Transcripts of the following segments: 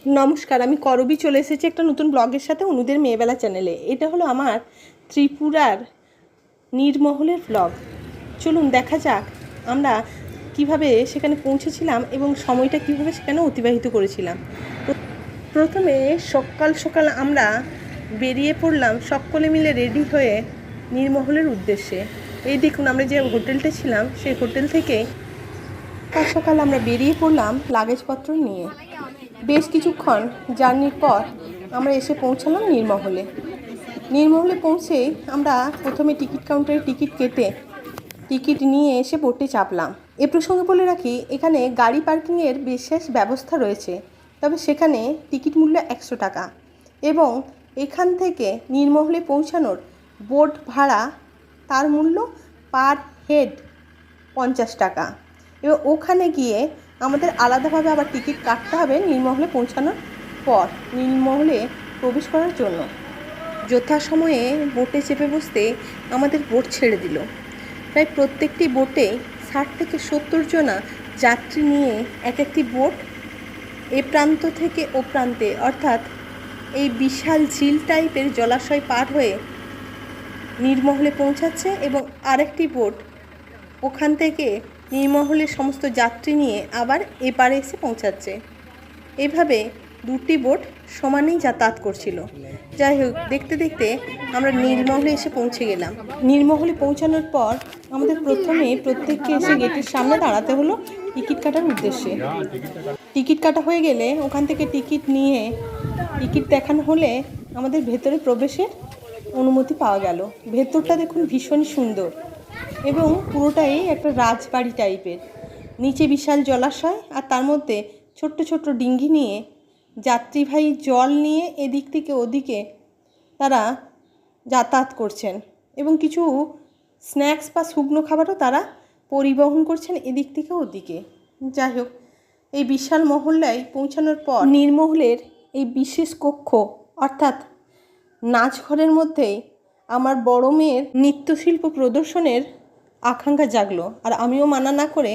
নমস্কার, আমি করবী চলে এসেছি একটা নতুন ব্লগের সাথে অনুদের মেয়েবেলা চ্যানেলে। এটা হলো আমার ত্রিপুরার নীরমহলের ব্লগ। চলুন দেখা যাক আমরা কিভাবে সেখানে পৌঁছেছিলাম এবং সময়টা কিভাবে সেখানে অতিবাহিত করেছিলাম। প্রথমে সকাল সকাল আমরা বেরিয়ে পড়লাম সকলে মিলে রেডি হয়ে নীরমহলের উদ্দেশ্যে। এই দেখুন, আমরা যে হোটেলটা ছিলাম সেই হোটেল থেকে সকাল সকাল আমরা বেরিয়ে পড়লাম লাগেজপত্র নিয়ে। বেশ কিছুক্ষণ জার্নির পর আমরা এসে পৌঁছালাম নীরমহলে। নীরমহলে পৌঁছেই আমরা প্রথমে টিকিট কাউন্টারে টিকিট কেটে টিকিট নিয়ে এসে বোটে চাপলাম। এ প্রসঙ্গে বলে রাখি, এখানে গাড়ি পার্কিংয়ের বিশেষ ব্যবস্থা রয়েছে, তবে সেখানে টিকিট মূল্য 100 টাকা এবং এখান থেকে নীরমহলে পৌঁছানোর বোট ভাড়া তার মূল্য পার হেড 50 টাকা। এবং ওখানে গিয়ে আমাদের আলাদাভাবে আবার টিকিট কাটতে হবে নীরমহলে পৌঁছানোর পর নীরমহলে প্রবেশ করার জন্য। যথাসময়ে বোটে চেপে বসতে আমাদের বোট ছেড়ে দিল। প্রায় প্রত্যেকটি বোটে 60 থেকে 70 জনা যাত্রী নিয়ে এক একটি বোট এ প্রান্ত থেকে ও প্রান্তে, অর্থাৎ এই বিশাল ঝিল টাইপের জলাশয় পার হয়ে নীরমহলে পৌঁছাচ্ছে এবং আরেকটি বোট ওখান থেকে নীরমহলের সমস্ত যাত্রী নিয়ে আবার এপারে এসে পৌঁছাচ্ছে। এভাবে দুটি বোট সমানেই যাতায়াত করছিল। যাই হোক, দেখতে দেখতে আমরা নীরমহলে এসে পৌঁছে গেলাম। নীরমহলে পৌঁছানোর পর আমাদের প্রথমে প্রত্যেককে এসে গেটের সামনে দাঁড়াতে হলো টিকিট কাটার উদ্দেশ্যে। টিকিট কাটা হয়ে গেলে ওখান থেকে টিকিট নিয়ে টিকিট দেখানো হলে আমাদের ভেতরে প্রবেশের অনুমতি পাওয়া গেল। ভেতরটা দেখুন ভীষণই সুন্দর এবং পুরোটাই একটা রাজবাড়ি টাইপের। নিচে বিশাল জলাশয় আর তার মধ্যে ছোট্ট ছোট্ট ডিঙ্গি নিয়ে যাত্রীবাহী জল নিয়ে এদিক থেকে ওদিকে তারা যাতায়াত করছেন এবং কিছু স্ন্যাক্স বা শুকনো খাবারও তারা পরিবহন করছেন এদিক থেকে ওদিকে। যাই হোক, এই বিশাল মহল্লায় পৌঁছানোর পর নীরমহলের এই বিশেষ কক্ষ অর্থাৎ নাচঘরের মধ্যেই আমার বড় মেয়ের নৃত্যশিল্প প্রদর্শনের আকাঙ্ক্ষা জাগলো, আর আমিও মানা না করে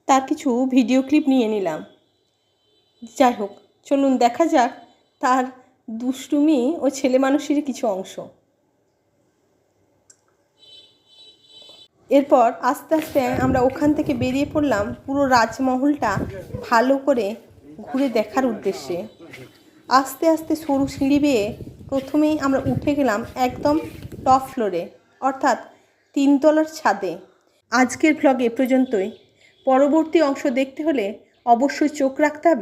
তার কিছু ভিডিও ক্লিপ নিয়ে নিলাম। যাই হোক, চলুন দেখা যাক তার দুষ্টুমি ও ছেলে মানুষের কিছু অংশ। এরপর আস্তে আস্তে আমরা ওখান থেকে বেরিয়ে পড়লাম পুরো রাজমহলটা ভালো করে ঘুরে দেখার উদ্দেশ্যে। আস্তে আস্তে সরু সিঁড়ি বেয়ে প্রথমেই আমরা উঠে গেলাম একদম টপ ফ্লোরে, অর্থাৎ 3 তলার ছাদে। আজকের ভ্লগ এ পর্যন্তই। পরবর্তী অংশ দেখতে হলে অবশ্যই চোখ রাখতে হবে